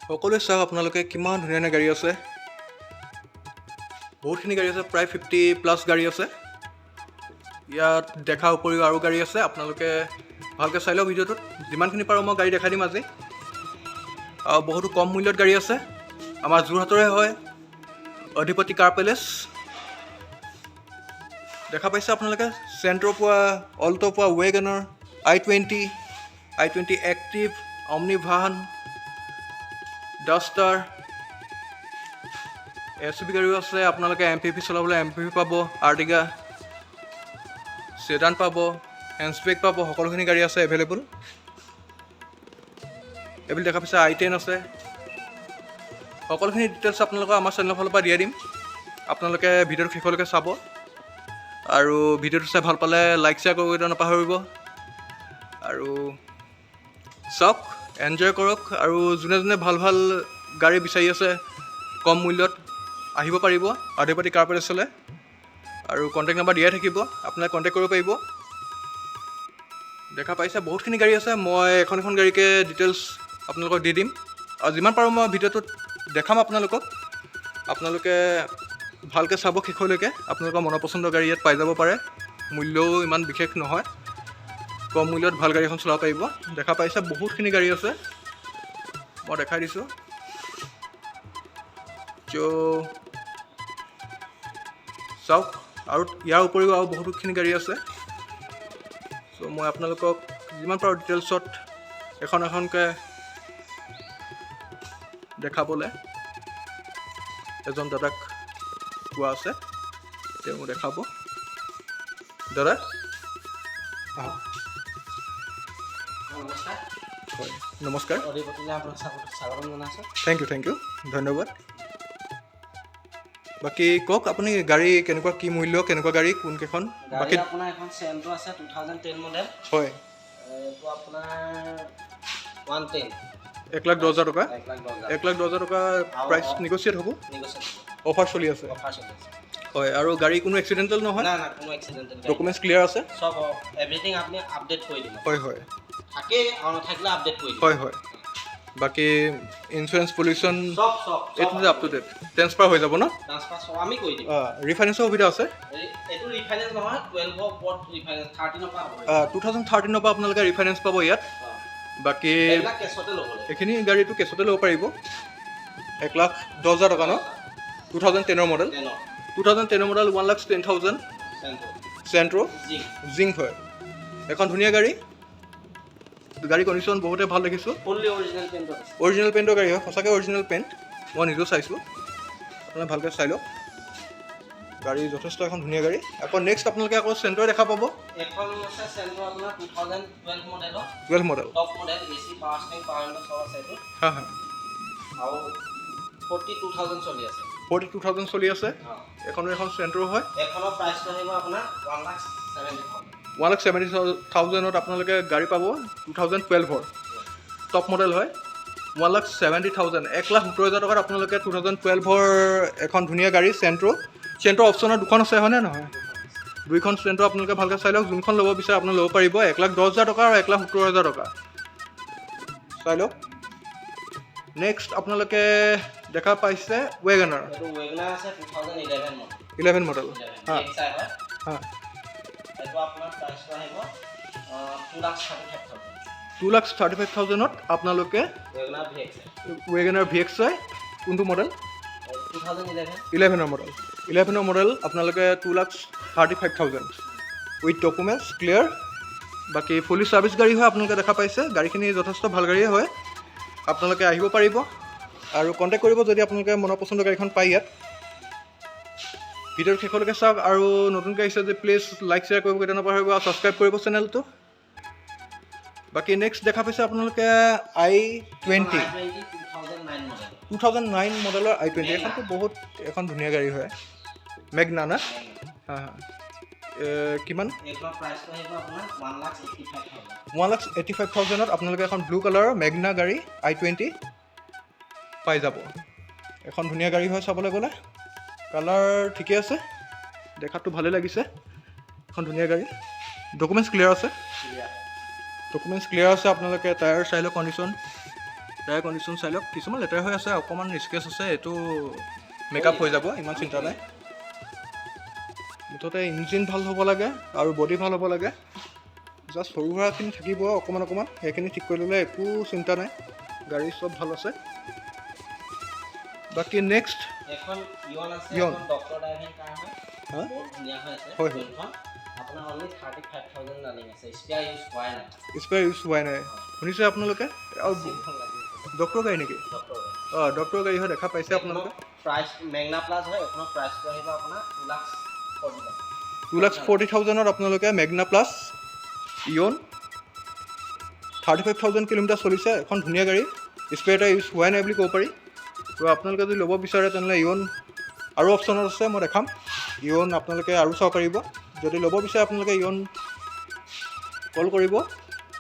সকলোৱে চাওক আপোনালোকে কিমান ধুনীয়া গাড়ী আছে বহুতখিনি গাড়ী আছে প্ৰায় 50+ গাড়ী আছে ইয়াত দেখা উপৰিও আৰু গাড়ী আছে আপোনালোকে ভালকৈ চাই লওক ভিডিঅ'টোত যিমানখিনি পাৰোঁ মই গাড়ী দেখাই দিম আজি আৰু বহুতো কম মূল্যত গাড়ী আছে আমাৰ যোৰহাটৰে হয় অধিপতি কাৰ পেলেচ দেখা পাইছে আপোনালোকে চেণ্ট্ৰ' পোৱা অল্ট' পোৱা Wagon R i20 Active Omni van Duster SUV গাড়ীও আছে আপোনালোকে MPV চলাবলৈ MPV পাব আৰ্টিগা সেডান পাব হেণ্ডছবেক পাব সকলোখিনি গাড়ী আছে এভেইলেবল এইবুলি দেখা পাইছে i10 আছে সকলোখিনি ডিটেইলছ আপোনালোকক আমাৰ চেনেলৰ ফালৰ পৰা দিয়া দিম আপোনালোকে ভিডিঅ'টো শেষলৈকে চাব আৰু ভিডিঅ'টো চাই ভাল পালে লাইক শ্বেয়াৰ কৰিবলৈ নাপাহৰিব আৰু চাওক এনজয় কৰক আৰু যোনে যোনে ভাল ভাল গাড়ী বিচাৰি আছে কম মূল্যত আহিব পাৰিব অধিপতি কাৰ পেলেচলৈ আৰু কণ্টেক্ট নাম্বাৰ দিয়াই থাকিব আপোনালোকে কণ্টেক্ট কৰিব পাৰিব দেখা পাইছে বহুতখিনি গাড়ী আছে মই এখন এখন গাড়ীকে ডিটেইলছ আপোনালোকক দি দিম আৰু যিমান পাৰোঁ মই ভিডিঅ'টোত দেখাম আপোনালোকে ভালকৈ চাব শেষলৈকে আপোনালোকৰ মনৰ পচন্দৰ গাড়ী ইয়াত পাই যাব পাৰে মূল্যও ইমান বিশেষ নহয় কম মূল্যত ভাল গাড়ী এখন চলাব পাৰিব দেখা পাইছে বহুতখিনি গাড়ী আছে মই দেখাই দিছোঁ চাওক আৰু ইয়াৰ উপৰিও আৰু বহুতখিনি গাড়ী আছে চ' মই আপোনালোকক যিমান পাৰোঁ ডিটেইলছত এখন এখনকৈ দেখাবলৈ এজন দাদাক কোৱা আছে তেওঁ দেখাব দাদা হয় নমস্কাৰ থেংক ইউ ধন্যবাদ বাকী কওক আপুনি গাড়ী কেনেকুৱা কি মূল্য কেনেকুৱা গাড়ী কোনকেইখন বাকী আপোনাৰ এখন চেণ্ট্ৰ' আছে 2010 মডেল হয় এইটো আপোনাৰ 110 1,10,000 টকা 1,10,000 টকা প্ৰাইচ নেগচিয়েট হ'ব অফাৰ চলি আছে হয় আৰু গাড়ী কোনো এক্সিডেণ্টেল নহয় না কোনো এক্সিডেণ্টেল ডকুমেণ্টছ ক্লিয়াৰ আছে সব এভৰিথিং আপুনি আপডেট কৰি দিব হয় থাকে আৰু নাথাকিলে আপডেট কৰি দিব হয় বাকী ইঞ্চুৰেঞ্চ পলিউশ্যন সব এইটো যে আপ টু ডেট ট্ৰেন্সফাৰ হৈ যাব ন ট্ৰান্সফাৰ সব আমি কৰি দিম ৰিফাইনেন্সৰ সুবিধা আছে এইটো ৰিফাইনেন্স নহয় 12 ওপৰত ৰিফাইনেন্স 13 পৰা হ'ব 2013 পৰা আপোনালোকে ৰিফাইনেন্স পাব ইয়াত বাকী এইবিলাক কেছতে ল'ব লাগিব এইখিনি গাড়ীটো কেছতে ল'ব পাৰিব 1,10,000 টকা ন 2010 মডেল 2010 মডেল 1,10,000 চেণ্ট্ৰ' জিংক হয় এখন ধুনীয়া গাড়ী কণ্ডিশ্যন বহুতে ভাল দেখিছোঁ অৰিজিনেল পেইণ্টৰ গাড়ী হয় সঁচাকৈ অৰিজিনেল পেইণ্ট মই নিজেও চাইছোঁ আপোনালোকে ভালকৈ চাই লওক গাড়ী যথেষ্ট এখন ধুনীয়া গাড়ী আকৌ নেক্সট আপোনালোকে আকৌ চেণ্ট্ৰ' দেখা পাব এখন আছে চেণ্ট্ৰ' আপোনাৰ 2012 মডেলৰ 12 model top model AC power steering power window সব আছে এইটো আৰু 42,000 চলি আছে 42,000 চলি আছে এখন চেণ্ট্ৰ' হয় এখনৰ প্ৰাইচটো আহিব আপোনাৰ 1,70,000 1,70,000ত আপোনালোকে গাড়ী পাব 2012 টপ মডেল হয় 1,70,000 1,70,000 টকাত আপোনালোকে 2012 এখন ধুনীয়া গাড়ী চেণ্ট্ৰ' অপশ্যনৰ দুখন আছে হয়নে নহয় দুইখন চেণ্ট্ৰ' আপোনালোকে ভালকৈ চাই লওক যোনখন ল'ব বিচাৰে আপোনালোকে ল'ব পাৰিব 1,10,000 টকা আৰু 1,70,000 টকা চাই লওক নেক্সট আপোনালোকে দেখা পাইছে ৱেগনাৰ এইটো ৱেগনাৰ আছে 2011 11 মডেল এইটো আপোনাৰ প্ৰাইচটো আহিব 2,35,000ত আপোনালোকে ৱেগনাৰ VX কোনটো মডেল 11 মডেল আপোনালোকে 2,35,000 উইথ ডকুমেণ্টছ ক্লিয়াৰ বাকী ফুলি ছাৰ্ভিচ গাড়ী হয় আপোনালোকে দেখা পাইছে গাড়ীখিনি যথেষ্ট ভাল গাড়ীয়ে হয় আপোনালোকে আহিব পাৰিব আৰু কণ্টেক্ট কৰিব যদি আপোনালোকে মনৰ পচন্দৰ গাড়ীখন পায় ইয়াত ভিডিঅ'ৰ শেষলৈকে চাওক আৰু নতুনকৈ আহিছে যে প্লিজ লাইক শ্বেয়াৰ কৰিব কেতিয়া নাপাহৰিব আৰু ছাবস্ক্ৰাইব কৰিব চেনেলটো বাকী নেক্সট দেখা পাইছে আপোনালোকে i20 2009 মডেলৰ i20 এখনটো বহুত এখন ধুনীয়া গাড়ী হয় মেগনা না কিমান 1,85,000ত আপোনালোকে এখন ব্লু কালাৰৰ মেগনা গাড়ী i20 পাই যাব এখন ধুনীয়া গাড়ী হয় চাবলৈ গ'লে কালাৰ ঠিকে আছে দেখাতটো ভালে লাগিছে এখন ধুনীয়া গাড়ী ডকুমেণ্টছ ক্লিয়াৰ আছে আপোনালোকে টায়াৰ চাই লওক কণ্ডিশ্যন টায়াৰ কণ্ডিশ্যন চাই লওক, কিছুমান লেতেৰা হৈ আছে, অকণমান স্কেচ আছে, এইটো মেকআপ হৈ যাব, ইমান চিন্তা নাই। মুঠতে ইঞ্জিন ভাল হ'ব লাগে আৰু বডি ভাল হ'ব লাগে, জাষ্ট সৰু সুৰাখিনি থাকিব অকণমান, সেইখিনি ঠিক কৰি ল'লে একো চিন্তা নাই, গাড়ী চব ভাল আছে। বাকী নেক্সট এখন ইয়ন আছে, ইয়ন এখন ডক্টৰ ড্ৰাইভিং কাৰ হয়, বহুত ধুনীয়া হৈ আছে। হয়। ইয়নখন আপোনাৰ অনলি 35,000 ৰানিং আছে, স্পেয়াৰ ইউজ হোৱাই নাই। স্পেয়াৰ ইউজ হোৱাই নাই, শুনিছে আপোনালোকে? আৰু ডক্টৰ গাড়ী নেকি? অঁ, ডক্টৰ গাড়ী হয়, দেখা পাইছে আপোনালোকে? প্ৰাইচ মেগনা প্লাছ হয়, এখনৰ প্ৰাইচটো আহিব আপোনাৰ 2,40,000 আপোনালোকে মেগনা প্লাছ ইয়ন 35,000 কিলোমিটাৰ চলিছে, এখন ধুনীয়া গাড়ী, স্পেয়াৰ টায়াৰ ইউজ হোৱাই নাই বুলি ক'ব পাৰি। তো আপোনালোকে যদি ল'ব বিচাৰে তেনেহ'লে ইয়ন আৰু অপশ্যনত আছে, মই দেখাম। ইয়ন আপোনালোকে আৰু চাব পাৰিব। যদি ল'ব বিচাৰে আপোনালোকে ইয়ন কল কৰিব,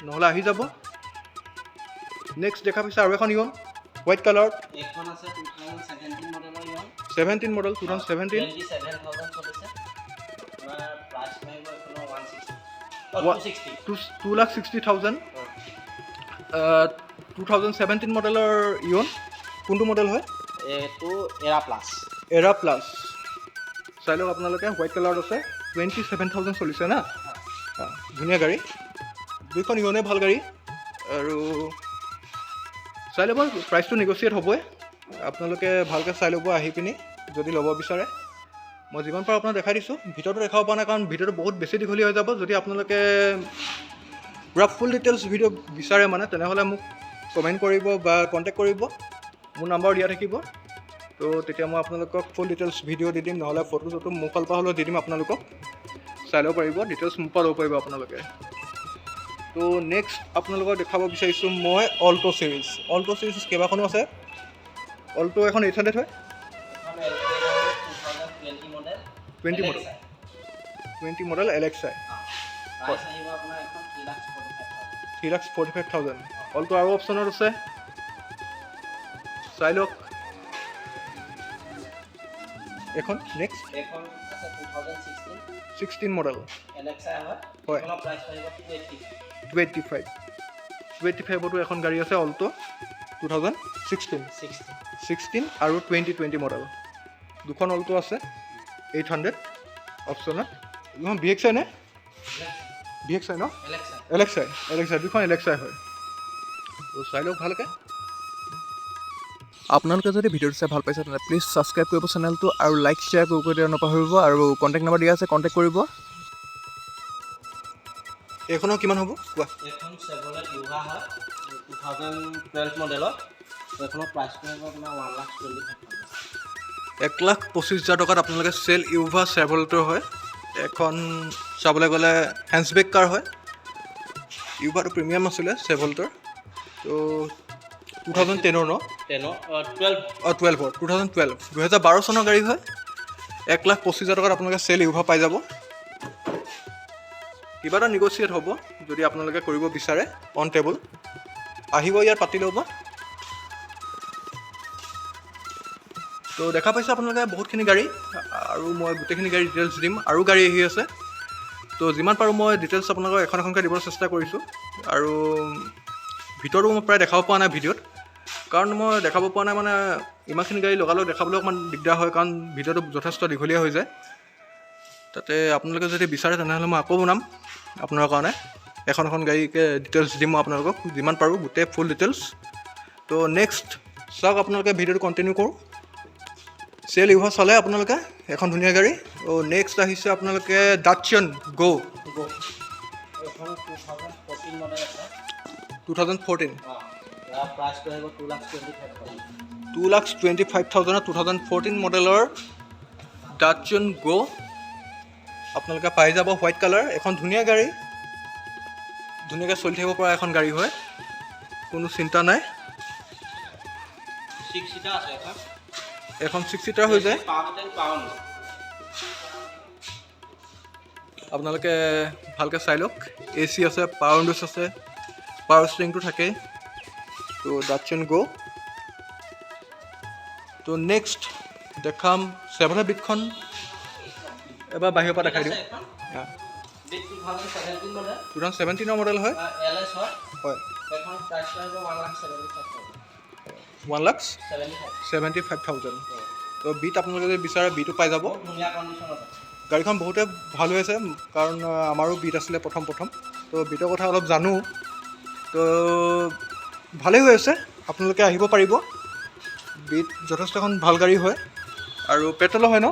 নহ'লে আহি যাব। নেক্সট দেখা পাইছে আৰু এখন ইয়ন হোৱাইট কালাৰত, এখন আছে 2017 মডেলৰ ইয়ন, 17 মডেল 2017, 27,000 চলিছে। আপোনাৰ প্ৰাইচ আহিব এখনৰ 2,60,000। 2017 মডেলৰ ইয়ন, কোনটো মডেল হয়? এইটো এৰা প্লাছ। এৰা প্লাছ চাই লওক আপোনালোকে, হোৱাইট কালাৰত আছে, 27,000 চলিছে না। ধুনীয়া গাড়ী, দুইখন ইয়নে ভাল গাড়ী। আৰু চাই ল'ব, প্ৰাইচটো নেগচিয়েট হ'বই, আপোনালোকে ভালকৈ চাই ল'ব আহি পিনি যদি ল'ব বিচাৰে। মই যিমান পাৰোঁ আপোনাক দেখাই দিছোঁ, ভিতৰটো দেখাব পৰা নাই কাৰণ ভিডিঅ'টো বহুত বেছি দীঘলীয়া হৈ যাব। যদি আপোনালোকে পূৰা ফুল ডিটেইলছ ভিডিঅ' বিচাৰে মানে, তেনেহ'লে মোক কমেণ্ট কৰিব বা কণ্টেক্ট কৰিব, মোৰ নাম্বাৰ দিয়া থাকিব। তো তেতিয়া মই আপোনালোকক ফুল ডিটেইলছ ভিডিঅ' দি দিম, নহ'লে ফটো চটো মোৰ ফালৰ পৰা হ'লেও দি দিম, আপোনালোকক চাই ল'ব পাৰিব, ডিটেইলছ মোৰ পৰা ল'ব পাৰিব আপোনালোকে। তো নেক্সট আপোনালোকক দেখাব বিচাৰিছোঁ মই অল্টো চিৰিজ। অল্টো চিৰিজ কেইবাখনো আছে, অল্টো এখন 800 হয়, 20 মডেল LXI, 3,45,000। অল্টো আৰু অপশ্যনত আছে, চাই লওক। এখন নেক্সট এখন আছে 16 মডেল LXI হয়, হয়, এখনৰ প্ৰাইচ আহিব 285। 285টো এখন গাড়ী আছে অল্টো 2016 আৰু 2020 মডেল, দুখন অল্টো আছে 800 অপশ্যনত। দুখন VXI নে? VXI ন? LXI দুখন LXI হয়। তো চাই লওক ভালকৈ। আপোনালোকে যদি ভিডিঅ'টো চাই ভাল পাইছে তেন্তে প্লিজ ছাবস্ক্ৰাইব কৰিব চেনেলটো, আৰু লাইক শ্বেয়াৰ কৰিব দিয়া নপাহৰিব, আৰু কণ্টেক্ট নম্বৰ দিয়া আছে, কণ্টেক্ট কৰিব। এইখনৰ কিমান হ'ব কোৱা? এখন চেভৰলেট ইউভা হয়, 2012 মডেলৰ, এইখনৰ প্ৰাইচটো হ'ব আপোনাৰ 1,25,000। 1,25,000 টকাত আপোনালোকে চেল ইউভা চেভৰলেটৰ হয়। এখন চাবলৈ গ'লে হেণ্ডছবেক কাৰ হয়, ইউভাটো প্ৰিমিয়াম আছিলে চেভৰলেটৰ। তো 2010 ন? 2012 চনৰ গাড়ী হয়। 1,25,000 টকাত আপোনালোকে চেল ইউভা পাই যাব। কিবা এটা নেগচিয়েট হ'ব যদি আপোনালোকে কৰিব বিচাৰে, অন টেবল আহিব, ইয়াত পাতি ল'ব। তো দেখা পাইছে আপোনালোকে বহুতখিনি গাড়ী, আৰু মই গোটেইখিনি গাড়ী ডিটেইলছ দিম, আৰু গাড়ী আহি আছে। তো যিমান পাৰোঁ মই ডিটেইলছ আপোনালোকক এখন এখনকৈ দিবলৈ চেষ্টা কৰিছোঁ। আৰু ভিতৰতো মই প্ৰায় দেখাব পৰা নাই ভিডিঅ'ত, কাৰণ মই দেখাব পৰা নাই মানে ইমানখিনি গাড়ী লগালগ দেখাবলৈ অকণমান দিগদাৰ হয়, কাৰণ ভিডিঅ'টো যথেষ্ট দীঘলীয়া হৈ যায়। তাতে আপোনালোকে যদি বিচাৰে তেনেহ'লে মই আকৌ বনাম আপোনাৰ কাৰণে, এখন এখন গাড়ীকে ডিটেইলছ দিম মই আপোনালোকক, যিমান পাৰোঁ গোটেই ফুল ডিটেইলছ। তো নেক্সট চাওক আপোনালোকে ভিডিঅ'টো কণ্টিনিউ কৰোঁ। চেল ইউভা চালে আপোনালোকে, এখন ধুনীয়া গাড়ী। তো নেক্সট আহিছে আপোনালোকে ডাটছন গ' এখন 2014 মডেল আছে, 2014, ইয়াৰ প্ৰাইচটো আহিব 2,25,000। 2,25,000 2014 মডেলৰ ডাটছন গ' আপোনালোকে পাই যাব, হোৱাইট কালাৰ, এখন ধুনীয়া গাড়ী, ধুনীয়াকৈ চলি থাকিব পৰা এখন গাড়ী হয়, কোনো চিন্তা নাই। 6 সিটাৰ আছে এখন 6 সিটাৰ হৈ যায়। আপোনালোকে ভালকৈ চাই লওক, AC আছে, পাৱাৰ উইণ্ডোজ আছে, পাৱাৰ ষ্টিৰিংটো থাকেই। তো ডাটছন গ'। তো নেক্সট দেখাম চেভেনৰ বিটখন, এবাৰ বাহিৰৰ পৰা দেখাই দিওঁ। 2017 মডেল, 2017 মডেল হয়, LS হয়, হয়। এখন প্ৰাইচটো আহিব 1,75,000। 1,75,000 তো বিট আপোনালোকে যদি বিচাৰে বিটো পাই যাব। ধুনীয়া কণ্ডিশ্যন আছে। গাড়ীখন বহুতে ভাল হৈ আছে কাৰণ আমাৰো বিট আছিলে প্ৰথম তো বিটৰ কথা অলপ জানো, তো ভালেই হৈ আছে, আপোনালোকে আহিব পাৰিব। বিট যথেষ্ট এখন ভাল গাড়ী হয় আৰু পেট্ৰলৰ হয় ন?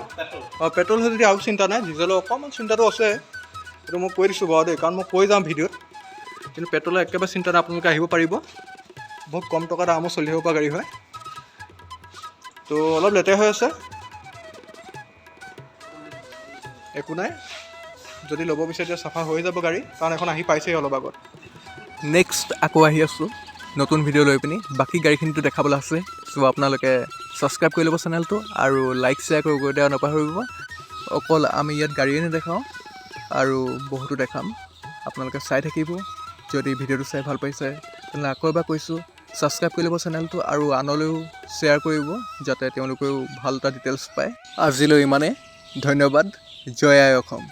অঁ পেট্ৰল হয় যদি আৰু চিন্তা নাই, ডিজেলৰ অকণমান চিন্তাটো আছে, সেইটো মই কৈ দিছোঁ বাৰু দেই, কাৰণ মই কৈ যাওঁ ভিডিঅ'ত, কিন্তু পেট্ৰলৰ একেবাৰে চিন্তা নাই, আপোনালোকে আহিব পাৰিব। বহুত কম টকা দামত চলি আহিব পৰা গাড়ী হয়। তো অলপ লেতেৰা হৈ আছে, একো নাই, যদি ল'ব বিচাৰে তেতিয়া চাফা হৈ যাব গাড়ী, কাৰণ এখন আহি পাইছেই অলপ আগত। নেক্সট আকৌ আহি আছোঁ নতুন ভিডিঅ' লৈ পিনি, বাকী গাড়ীখিনিতো দেখাবলৈ আছে। চ' আপোনালোকে ছাবস্ক্ৰাইব কৰি ল'ব চেনেলটো আৰু লাইক শ্বেয়াৰ কৰি দিয়া নাপাহৰিব। অকল আমি ইয়াত গাড়ীয়ে নেদেখাওঁ আৰু বহুতো দেখাম, আপোনালোকে চাই থাকিব। যদি ভিডিঅ'টো চাই ভাল পাইছে তেনেহ'লে আকৌ এবাৰ কৈছোঁ ছাবস্ক্ৰাইব কৰি ল'ব চেনেলটো আৰু আনলৈও শ্বেয়াৰ কৰিব, যাতে তেওঁলোকেও ভাল এটা ডিটেইলছ পায়। আজিলৈ ইমানেই, ধন্যবাদ। জয় আই অসম।